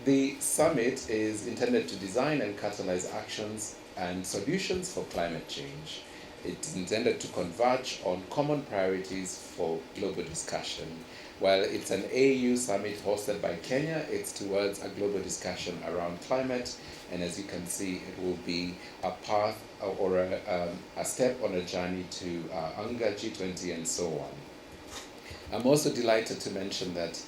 The summit is intended to design and catalyze actions and solutions for climate change. It's intended to converge on common priorities for global discussion. While it's an AU summit hosted by Kenya, it's towards a global discussion around climate, and as you can see, it will be a path or a step on a journey to UNGA, G20, and so on. I'm also delighted to mention that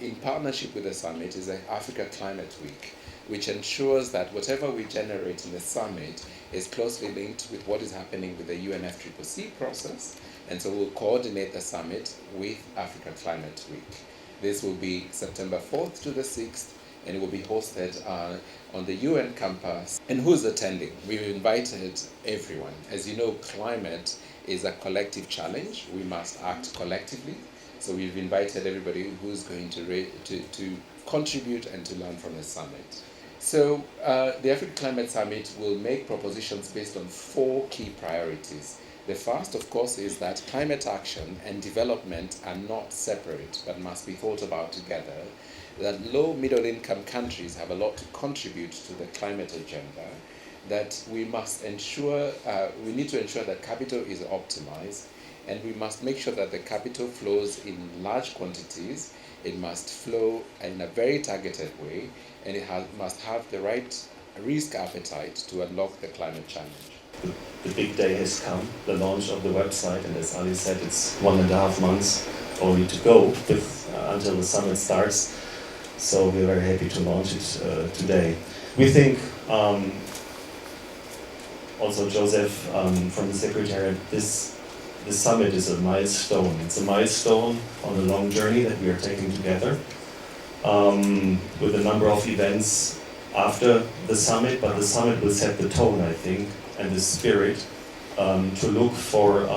in partnership with the summit is the Africa Climate Week, which ensures that whatever we generate in the summit is closely linked with what is happening with the UNFCCC process, and so we'll coordinate the summit with Africa Climate Week. This will be September 4th to the 6th, and it will be hosted on the UN campus. And who's attending? We've invited everyone. As you know, climate is a collective challenge. We must act collectively. So we've invited everybody who's going to contribute and to learn from the summit. So the Africa Climate Summit will make propositions based on 4 key priorities. The first, of course, is that climate action and development are not separate but must be thought about together. That low middle income countries have a lot to contribute to the climate agenda. That we must ensure, we need to ensure that capital is optimized, and we must make sure that the capital flows in large quantities. It must flow in a very targeted way, and it must have the right risk appetite to unlock the climate challenge. The big day has come, the launch of the website, and as Ali said, it's 1.5 months only to go until the summit starts. So we're very happy to launch it today. We think, also Joseph from the Secretariat, this summit is a milestone. It's a milestone on the long journey that we are taking together, with a number of events after the summit, but the summit will set the tone, I think, and the spirit to look for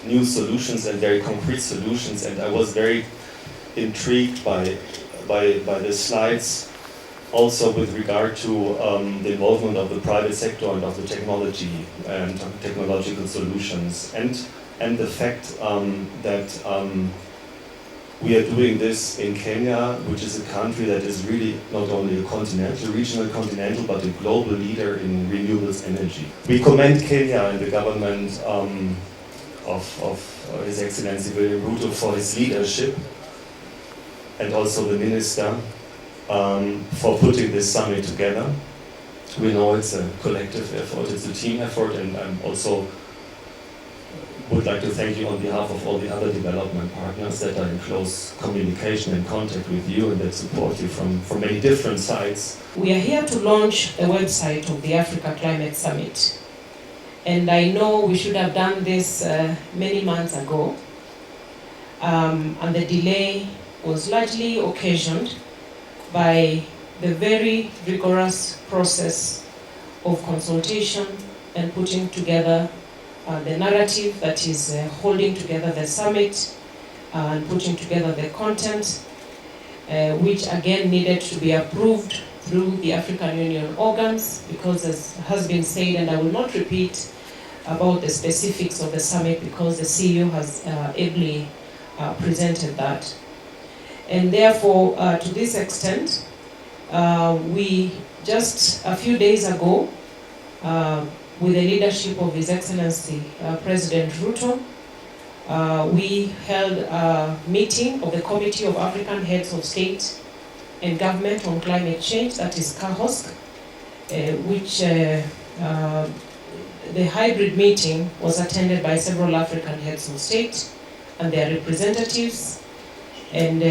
new solutions and very concrete solutions. And I was very intrigued by the slides, also with regard to the involvement of the private sector and of the technology and technological solutions, and the fact that we are doing this in Kenya, which is a country that is really not only a regional continental, but a global leader in renewables energy. We commend Kenya and the government of His Excellency William Ruto for his leadership, and also the minister for putting this summit together. We know it's a collective effort, it's a team effort, and I'm also would like to thank you on behalf of all the other development partners that are in close communication and contact with you and that support you from many different sides. We are here to launch the website of the Africa Climate Summit. And I know we should have done this many months ago, and the delay was largely occasioned by the very rigorous process of consultation and putting together the narrative that is holding together the summit and putting together the content, which again needed to be approved through the African Union organs, because as has been said, and I will not repeat about the specifics of the summit because the CEO has ably presented that. And therefore, to this extent, we just a few days ago, with the leadership of His Excellency President Ruto, we held a meeting of the Committee of African Heads of State and Government on Climate Change, that is CAHOSC, which the hybrid meeting was attended by several African heads of state and their representatives, and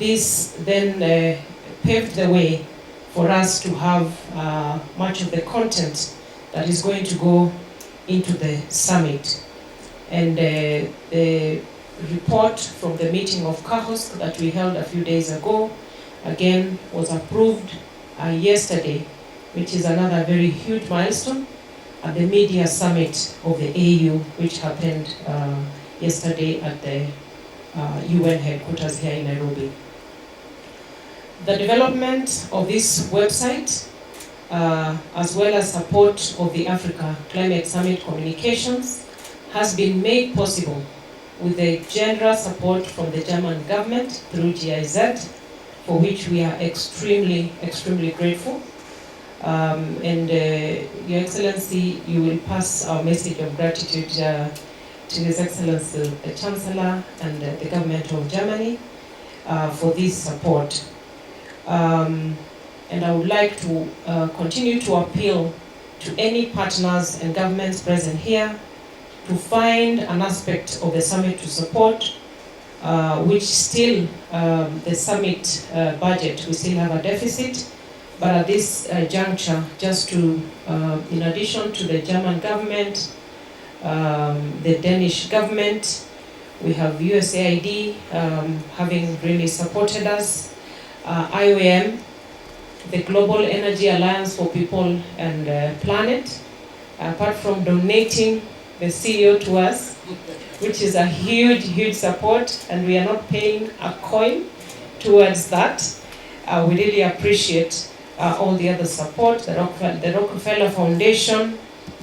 this then paved the way for us to have much of the content that is going to go into the summit. And the report from the meeting of CAHOSC that we held a few days ago, again, was approved yesterday, which is another very huge milestone at the media summit of the AU, which happened yesterday at the UN headquarters here in Nairobi. The development of this website, as well as support of the Africa Climate Summit communications, has been made possible with the generous support from the German government through GIZ, for which we are extremely, extremely grateful. Your Excellency, you will pass our message of gratitude to His Excellency the Chancellor and the government of Germany for this support. And I would like to continue to appeal to any partners and governments present here to find an aspect of the summit to support, which still, the summit budget, we still have a deficit. But at this juncture, just to, in addition to the German government, the Danish government, we have USAID having really supported us, IOM, the Global Energy Alliance for People and Planet, apart from donating the CEO to us, which is a huge, huge support, and we are not paying a coin towards that. We really appreciate all the other support, the Rockefeller Foundation,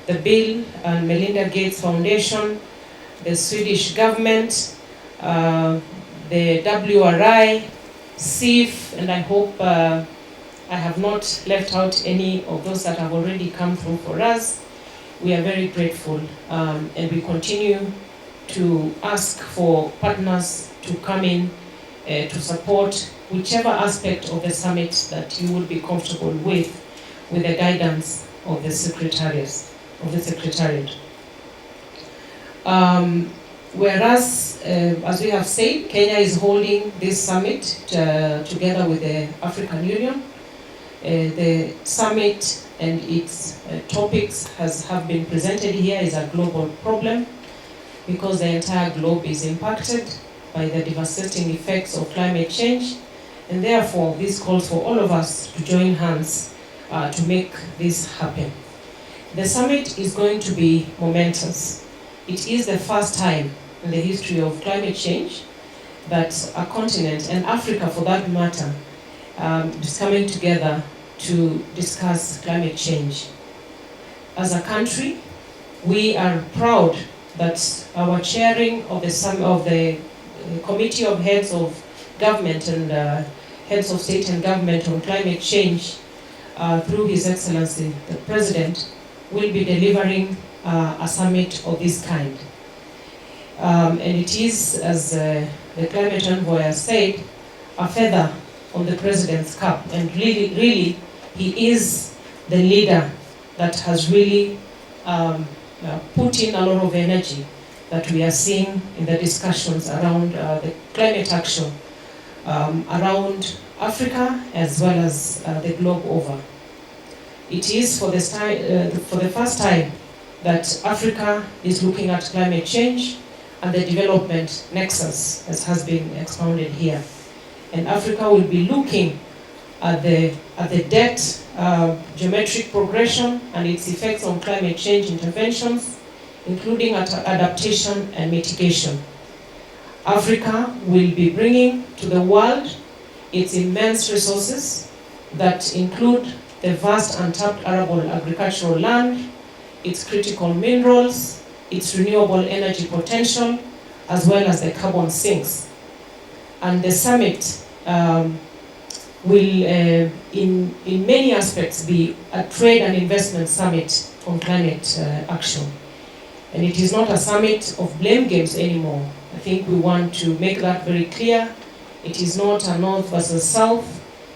the Bill and Melinda Gates Foundation, the Swedish government, the WRI, SIF, and I hope I have not left out any of those that have already come through for us. We are very grateful, and we continue to ask for partners to come in to support whichever aspect of the summit that you will be comfortable with the guidance of the Secretariat. Whereas, as we have said, Kenya is holding this summit together with the African Union. The summit and its topics have been presented here as a global problem, because the entire globe is impacted by the devastating effects of climate change, and therefore this calls for all of us to join hands to make this happen. The summit is going to be momentous. It is the first time in the history of climate change that a continent, and Africa for that matter, is coming together to discuss climate change. As a country, we are proud that our chairing of the Committee of Heads of Government and Heads of State and Government on Climate Change, through His Excellency the President, will be delivering a summit of this kind. And it is, as the climate envoy has said, a feather on the President's cap, and really, he is the leader that has really put in a lot of energy that we are seeing in the discussions around the climate action around Africa as well as the globe over. It is for the first time that Africa is looking at climate change and the development nexus, as has been expounded here. And Africa will be looking at the debt geometric progression and its effects on climate change interventions, including adaptation and mitigation. Africa will be bringing to the world its immense resources that include the vast untapped arable agricultural land, its critical minerals, its renewable energy potential, as well as the carbon sinks. And the summit will, in many aspects, be a trade and investment summit on climate action. And it is not a summit of blame games anymore. I think we want to make that very clear. It is not a North versus South.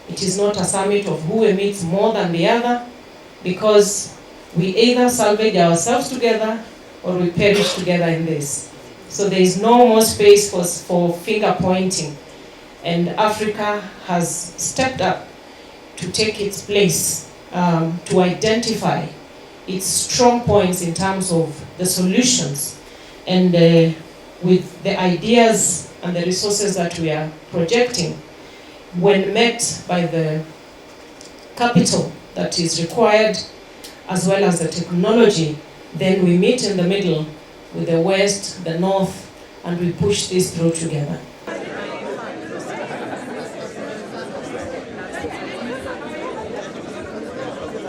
It is not a summit of who emits more than the other, because we either salvage ourselves together or we perish together in this. So there is no more space for finger pointing. And Africa has stepped up to take its place, to identify its strong points in terms of the solutions, and with the ideas and the resources that we are projecting, when met by the capital that is required, as well as the technology, then we meet in the middle with the West, the North, and we push this through together.